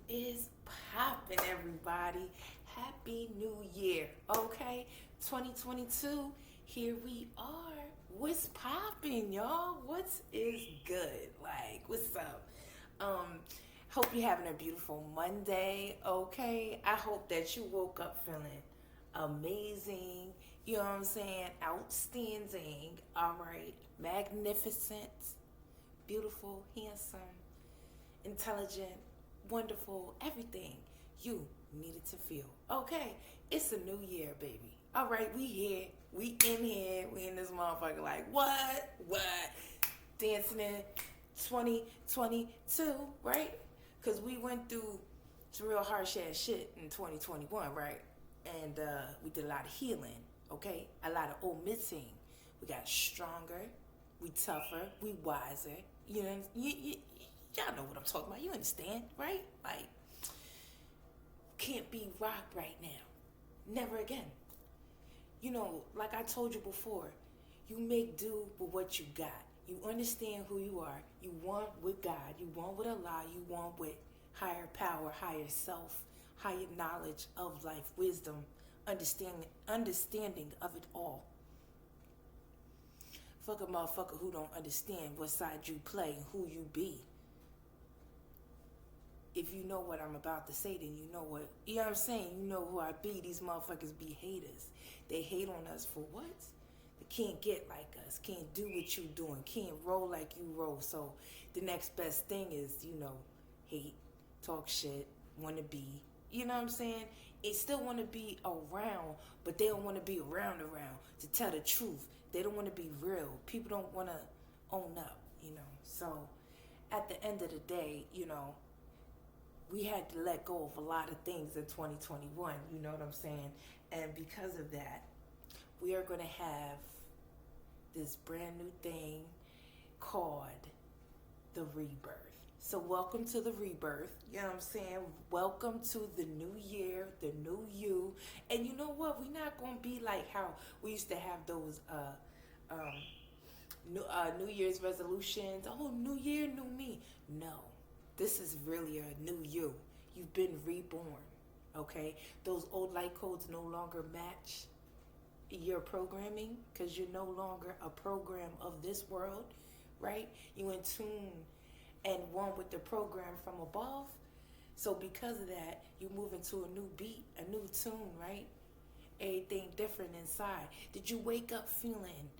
is popping, everybody? Happy New Year, okay? 2022, here we are. What's popping, y'all? What is good? Like, what's up? Um, Hope you're having a beautiful Monday, okay? I hope that you woke up feeling amazing, you know what I'm saying? Outstanding, all right? Magnificent, beautiful, handsome, intelligent, wonderful, everything you needed to feel. Okay, it's a new year, baby. All right, we here, we in this motherfucker. Like what? What? Dancing in 2022, right? Because we went through some real harsh ass shit in 2021, right? And we did a lot of healing, okay? A lot of omitting. We got stronger, we tougher, we wiser. You know, y'all know what I'm talking about. You understand, right? Like, can't be rocked right now. Never again. You know, like I told you before, you make do with what you got. You understand who you are. You want with God. You want with Allah. You want with higher power, higher self, higher knowledge of life, wisdom, understanding of it all. Fuck a motherfucker who don't understand what side you play and who you be. If you know what I'm about to say, then you know what, you know what I'm saying? You know who I be. These motherfuckers be haters. They hate on us for what? They can't get like us, can't do what you doing, can't roll like you roll. So the next best thing is, hate, talk shit, wanna be, you know what I'm saying? They still wanna be around, but they don't wanna be around to tell the truth. They don't wanna be real. People don't wanna own up, So at the end of the day, we had to let go of a lot of things in 2021, you know what I'm saying? And because of that, we are going to have this brand new thing called the rebirth. So welcome to the rebirth, you know what I'm saying? Welcome to the new year, the new you. And you know what? We're not going to be like how we used to have those New Year's resolutions. Oh, new year, new me. No. This is really a new you. You've been reborn, okay? Those old light codes no longer match your programming because you're no longer a program of this world, right? You in tune and one with the program from above. So because of that, you move into a new beat, a new tune, right? Everything different inside. Did you wake up feeling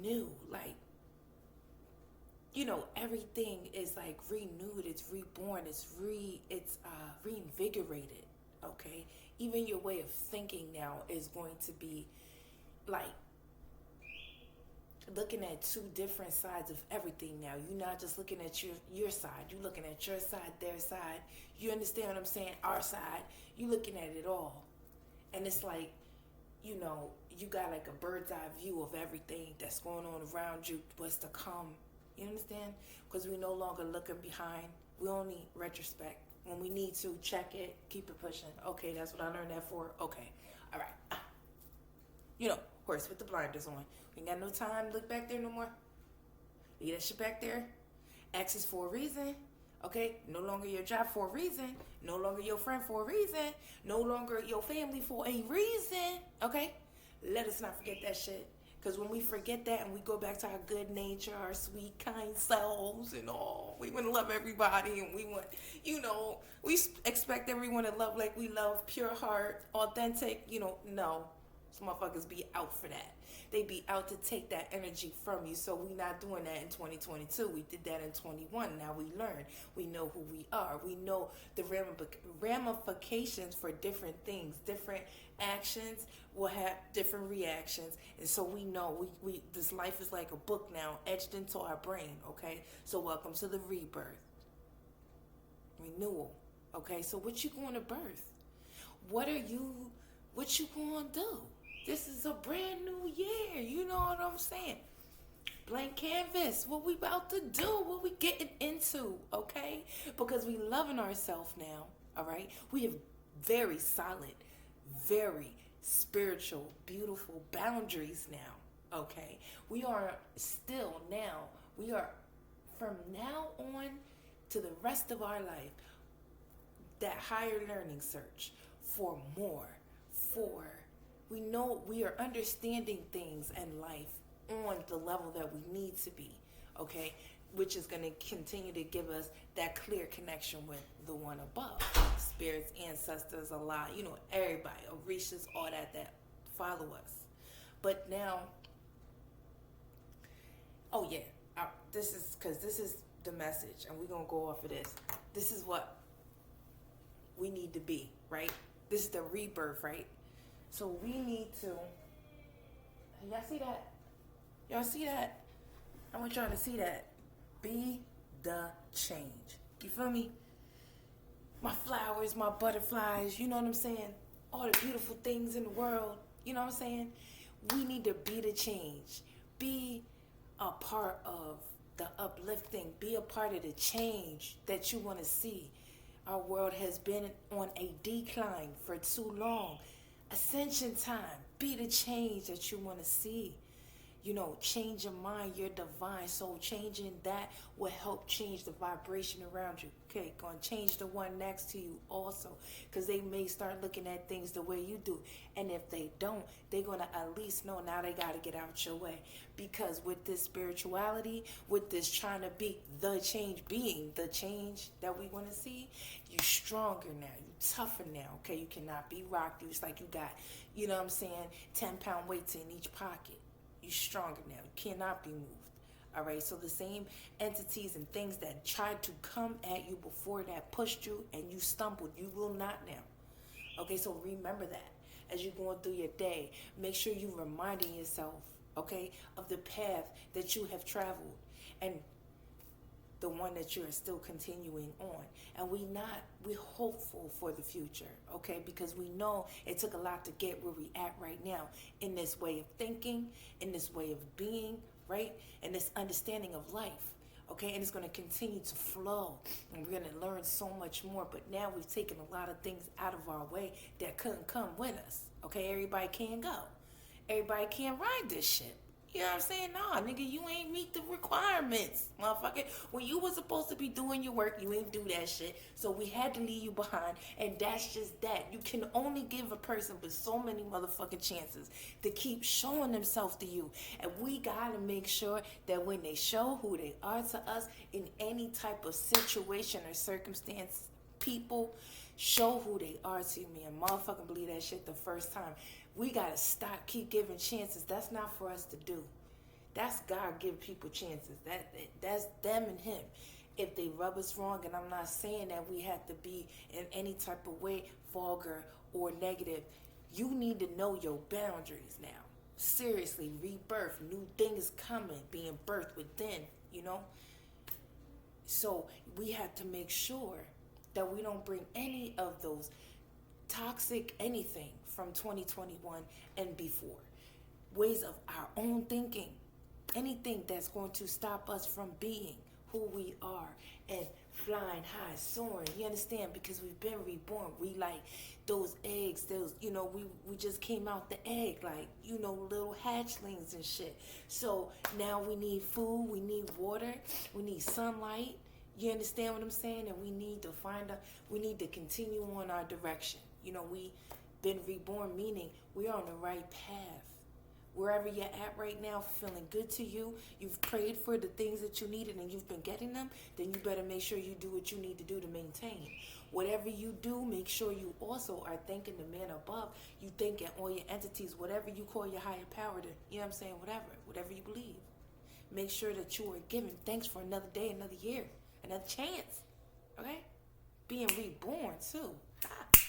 new? Like, everything is like renewed, it's reborn, it's reinvigorated, okay? Even your way of thinking now is going to be like looking at two different sides of everything now. You're not just looking at your side, you're looking at your side, their side. You understand what I'm saying? Our side. You looking at it all. And it's like, you got like a bird's eye view of everything that's going on around you, what's to come. You understand? Because we no longer looking behind. We only retrospect. When we need to, check it, keep it pushing. Okay, that's what I learned that for. Okay, all right. Horse with the blinders on. We ain't got no time to look back there no more. Leave that shit back there. X is for a reason. Okay, no longer your job for a reason. No longer your friend for a reason. No longer your family for a reason. Okay, let us not forget that shit. Because when we forget that and we go back to our good nature, our sweet, kind selves and all, we want to love everybody and we want, we expect everyone to love like we love, pure heart, authentic, no. Some motherfuckers be out for that. They be out to take that energy from you. So we not doing that in 2022. We did that in 21. Now we learn. We know who we are. We know the ramifications for different things. Different actions will have different reactions. And so we know we this life is like a book now, etched into our brain, okay? So welcome to the rebirth. Renewal. Okay, so what you going to birth? What you going to do? This is a brand new year. You know what I'm saying? Blank canvas. What we about to do? What we getting into? Okay? Because we loving ourselves now. All right? We have very solid, very spiritual, beautiful boundaries now. Okay? We are still now. We are from now on to the rest of our life. that higher learning search for more, for we know we are understanding things in life on the level that we need to be, okay? Which is going to continue to give us that clear connection with the one above. Spirits, ancestors, Allah, everybody, Orishas, all that follow us. But now, oh yeah, this is the message, and we're going to go off of this. This is what we need to be, right? This is the rebirth, right? So we need to, y'all see that? Y'all see that? I want y'all to see that. Be the change. You feel me? My flowers, my butterflies, you know what I'm saying? All the beautiful things in the world, you know what I'm saying? We need to be the change. Be a part of the uplifting. Be a part of the change that you want to see. Our world has been on a decline for too long. Ascension time. Be the change that you want to see. Change your mind, your divine soul. Changing that will help change the vibration around you. Okay, going to change the one next to you also, because they may start looking at things the way you do. And if they don't, they're going to at least know now they got to get out your way. Because with this spirituality, with this trying to be the change, being the change that we want to see, you stronger now, you tougher now, okay? You cannot be rocked. It's like you got, 10-pound weights in each pocket. You're stronger now. You cannot be moved. All right. So the same entities and things that tried to come at you before that pushed you and you stumbled, you will not now. Okay. So remember that as you're going through your day. Make sure you're reminding yourself, okay, of the path that you have traveled and the one that you're still continuing on. And we're hopeful for the future, okay? Because we know it took a lot to get where we at right now in this way of thinking, in this way of being, right? And this understanding of life, okay? And it's going to continue to flow, and we're going to learn so much more. But now we've taken a lot of things out of our way that couldn't come with us, okay? Everybody can't go. Everybody can't ride this ship. You know what I'm saying? Nah, nigga, you ain't meet the requirements, motherfucker. When you was supposed to be doing your work, you ain't do that shit. So we had to leave you behind, and that's just that. You can only give a person but so many motherfucking chances to keep showing themselves to you. And we gotta make sure that when they show who they are to us in any type of situation or circumstance, people show who they are to me and motherfucking believe that shit the first time. We gotta stop, keep giving chances. That's not for us to do. That's God give people chances. That's them and him. If they rub us wrong, and I'm not saying that we have to be in any type of way vulgar or negative. You need to know your boundaries now. Seriously, rebirth, new things coming, being birthed within, So we have to make sure that we don't bring any of those toxic anything from 2021 and before. Ways of our own thinking. Anything that's going to stop us from being who we are and flying high, soaring. You understand? Because we've been reborn. We like those eggs, we just came out the egg, like, little hatchlings and shit. So now we need food, we need water, we need sunlight. You understand what I'm saying? And we need to continue on our direction. We been reborn, meaning we're on the right path. Wherever you're at right now, feeling good to you, you've prayed for the things that you needed and you've been getting them, then you better make sure you do what you need to do to maintain. Whatever you do, make sure you also are thanking the man above. You thanking all your entities, whatever you call your higher power to, whatever you believe. Make sure that you are giving thanks for another day, another year, another chance, okay? Being reborn too.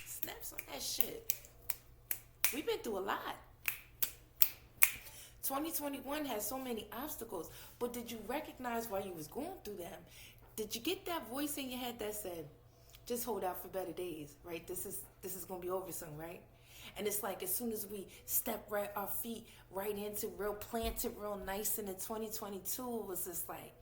Snaps on that shit. We've been through a lot. 2021 has so many obstacles, but did you recognize while you was going through them? Did you get that voice in your head that said, just hold out for better days, right? This is gonna be over soon, right? And it's like as soon as we step our feet right into planted real nice into 2022, it was just like,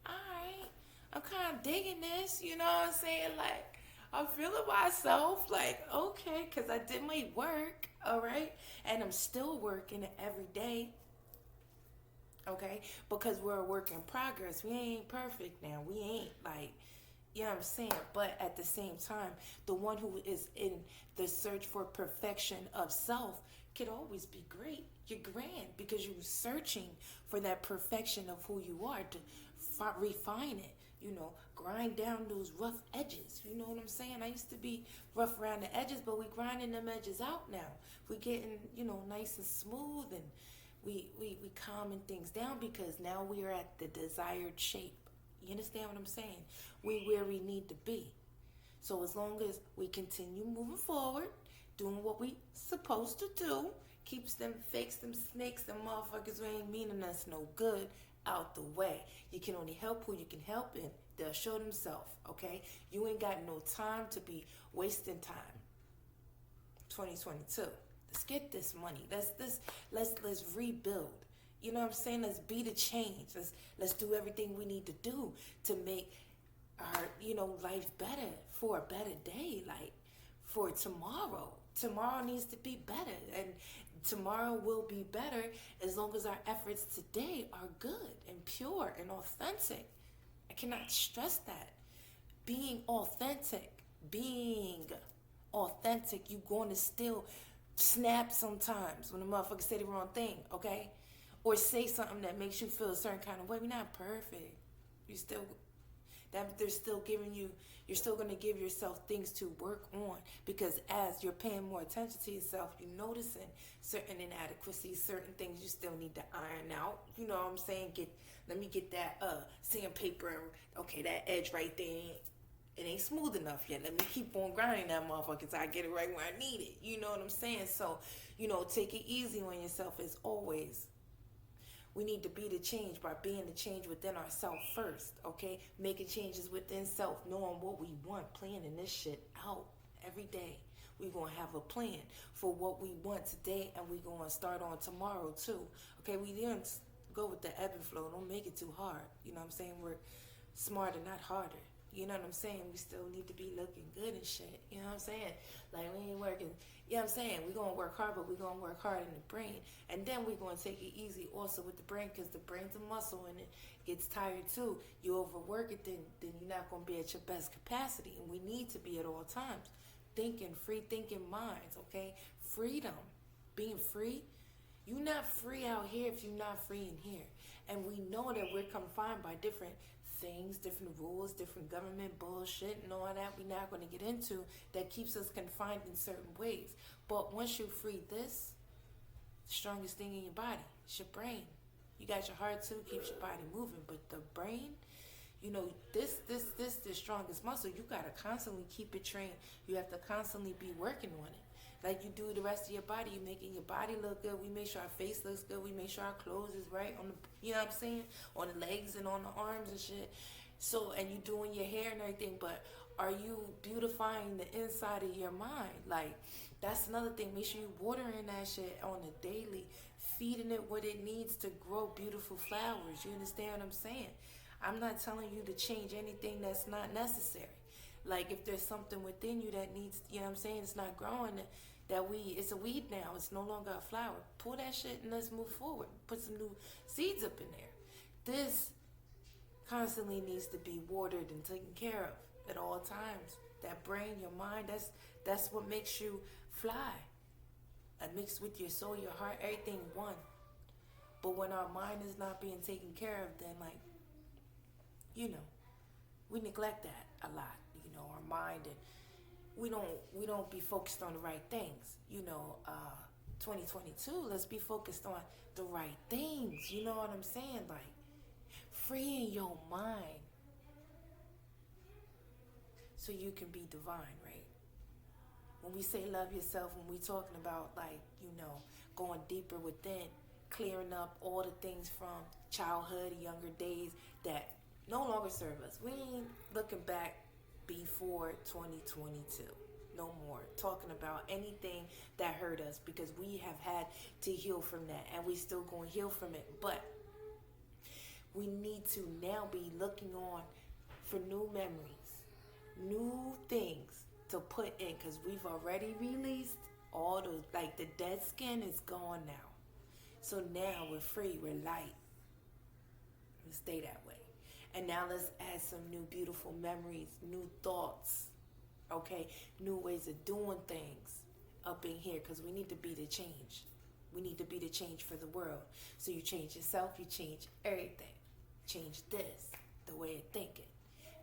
all right, I'm kind of digging this, you know what I'm saying? Like, I'm feeling myself, like, okay, because I did my work, all right? And I'm still working every day, okay? Because we're a work in progress. We ain't perfect now. We ain't like, You know what I'm saying? But at the same time, the one who is in the search for perfection of self could always be great. You're grand because you're searching for that perfection of who you are to refine it. Grind down those rough edges. You know what I'm saying? I used to be rough around the edges, but we grinding them edges out now. We getting, nice and smooth, and we calming things down because now we are at the desired shape. You understand what I'm saying? We where we need to be. So as long as we continue moving forward, doing what we supposed to do, keeps them fakes, them snakes, them motherfuckers who ain't meaning us no good out the way. You can only help who you can help, and they'll show themselves, okay? You ain't got no time to be wasting time. 2022. Let's get this money. Let's rebuild. You know what I'm saying? Let's be the change. Let's do everything we need to do to make our, life better for a better day, like for tomorrow. Tomorrow needs to be better, and tomorrow will be better as long as our efforts today are good and pure and authentic. I cannot stress that. Being authentic, you going to still snap sometimes when the motherfucker say the wrong thing, okay? Or say something that makes you feel a certain kind of way. We're not perfect. They're still giving you, you're still going to give yourself things to work on, because as you're paying more attention to yourself, you're noticing certain inadequacies, certain things you still need to iron out. You know what I'm saying? Let me get that sandpaper. Okay, that edge right there, it ain't smooth enough yet. Let me keep on grinding that motherfucker so I get it right where I need it. You know what I'm saying? So, take it easy on yourself as always. We need to be the change by being the change within ourselves first, okay? Making changes within self, knowing what we want, planning this shit out every day. We're going to have a plan for what we want today, and we're going to start on tomorrow too. Okay, we didn't go with the ebb and flow. Don't make it too hard. You know what I'm saying? We're smarter, not harder. You know what I'm saying? We still need to be looking good and shit. You know what I'm saying? Like, we ain't working. You know what I'm saying? We're going to work hard, but we're going to work hard in the brain. And then we're going to take it easy also with the brain, because the brain's a muscle and it gets tired too. You overwork it, then you're not going to be at your best capacity. And we need to be at all times. Free thinking minds, okay? Freedom. Being free. You're not free out here if you're not free in here. And we know that we're confined by different things, different rules, different government bullshit and all that we're not going to get into, that keeps us confined in certain ways. But once you free this, the strongest thing in your body is your brain. You got your heart too, keeps your body moving, but the brain, this the strongest muscle. You got to constantly keep it trained. You have to constantly be working on it. Like you do the rest of your body, you're making your body look good. We make sure our face looks good. We make sure our clothes is right on the, you know what I'm saying? On the legs and on the arms and shit. So, and you doing your hair and everything, but are you beautifying the inside of your mind? Like, that's another thing. Make sure you watering that shit on a daily, feeding it what it needs to grow beautiful flowers. You understand what I'm saying? I'm not telling you to change anything that's not necessary. Like, if there's something within you that needs, you know what I'm saying, it's not growing, it's a weed now. It's no longer a flower. Pull that shit and let's move forward. Put some new seeds up in there. This constantly needs to be watered and taken care of at all times. That brain, your mind, that's what makes you fly. That mixed with your soul, your heart, everything one. But when our mind is not being taken care of, then we neglect that a lot. Our mind, and we don't be focused on the right things. 2022, let's be focused on the right things. You know what I'm saying? Like, freeing your mind so you can be divine, right? When we say love yourself, when we talking about going deeper within, clearing up all the things from childhood, younger days that no longer serve us. We ain't looking back before 2022. No more talking about anything that hurt us, because we have had to heal from that, and we still going to heal from it. But we need to now be looking on for new memories, new things to put in, because we've already released all those, the dead skin is gone now. So now we're free, we're light. We stay that way. And now let's add some new beautiful memories, new thoughts, okay? New ways of doing things up in here, because we need to be the change. We need to be the change for the world. So you change yourself, you change everything. Change this, the way of thinking.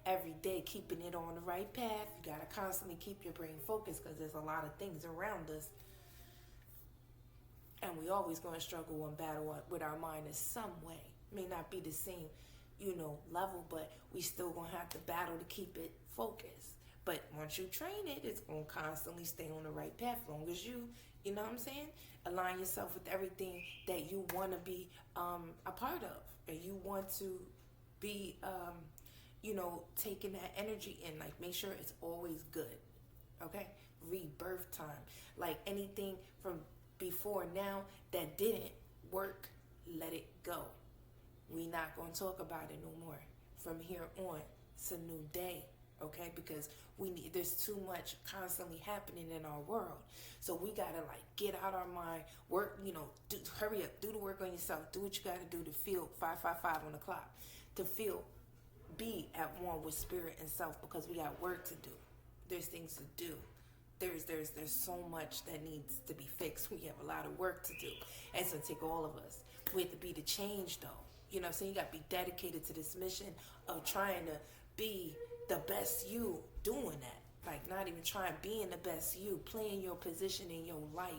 Every day, keeping it on the right path. You got to constantly keep your brain focused, because there's a lot of things around us. And we always going to struggle and battle with our mind in some way. May not be the same, level, but we still going to have to battle to keep it focused. But once you train it, it's going to constantly stay on the right path. As long as you know what I'm saying? Align yourself with everything that you want to be a part of. And you want to be, taking that energy in. Like, make sure it's always good. Okay? Rebirth time. Like, anything from before now that didn't work, let it go. We not going to talk about it no more. From here on, it's a new day. Okay, because there's too much constantly happening in our world. So we gotta get out our mind, work, hurry up, do the work on yourself, do what you gotta do to feel 555 on the clock, to be at one with spirit and self, because we got work to do. There's things to do. There's so much that needs to be fixed. We have a lot of work to do. And it's gonna take all of us. We have to be the change though. So you gotta be dedicated to this mission of trying to be the best you, doing that. Like, not even trying, being the best you, playing your position in your life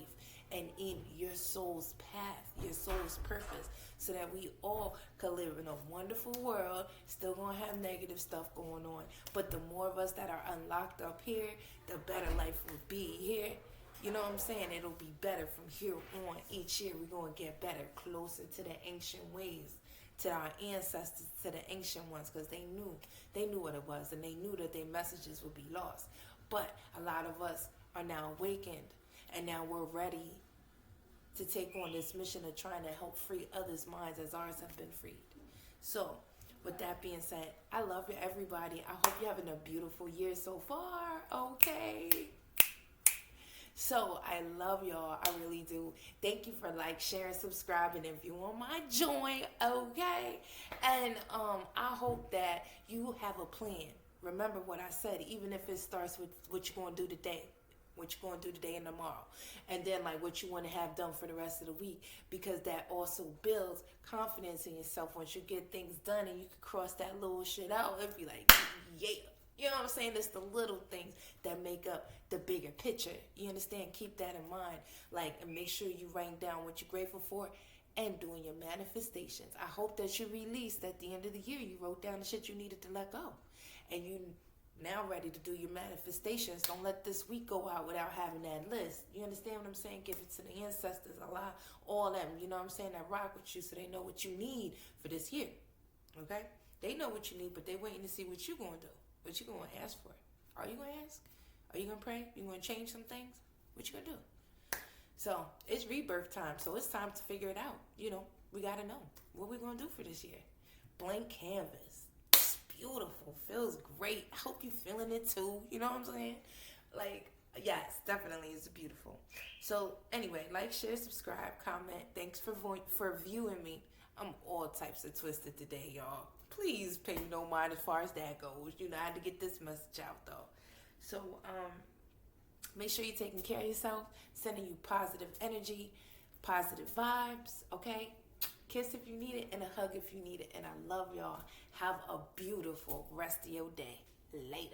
and in your soul's path, your soul's purpose, so that we all could live in a wonderful world. Still gonna have negative stuff going on, but the more of us that are unlocked up here, the better life will be here. You know what I'm saying? It'll be better from here on. Each year we're gonna get better, closer to the ancient ways, to our ancestors, to the ancient ones, because they knew what it was, and they knew that their messages would be lost. But a lot of us are now awakened, and now we're ready to take on this mission of trying to help free others' minds as ours have been freed. So, with that being said, I love you, everybody. I hope you're having a beautiful year so far, okay? So, I love y'all. I really do. Thank you for sharing, subscribing, if you want my join, okay? And I hope that you have a plan. Remember what I said, even if it starts with what you're going to do today, what you're going to do today and tomorrow, and then what you want to have done for the rest of the week, because that also builds confidence in yourself. Once you get things done and you can cross that little shit out, it'll be like, yeah. You know what I'm saying? It's the little things that make up the bigger picture. You understand? Keep that in mind. And make sure you write down what you're grateful for and doing your manifestations. I hope that you released at the end of the year. You wrote down the shit you needed to let go. And you now ready to do your manifestations. Don't let this week go out without having that list. You understand what I'm saying? Give it to the ancestors. Allow all them, you know what I'm saying, that rock with you, so they know what you need for this year. Okay? They know what you need, but they waiting to see what you going to do. What you going to ask for? Are you going to ask? Are you going to pray? You going to change some things? What you going to do? So, it's rebirth time. So, it's time to figure it out. We got to know what we going to do for this year. Blank canvas. It's beautiful. Feels great. I hope you feeling it too. You know what I'm saying? Yes, definitely it's beautiful. So, anyway, share, subscribe, comment. Thanks for viewing me. I'm all types of twisted today, y'all. Please pay me no mind as far as that goes. I had to get this message out, though. So, make sure you're taking care of yourself, sending you positive energy, positive vibes, okay? Kiss if you need it, and a hug if you need it. And I love y'all. Have a beautiful rest of your day. Later.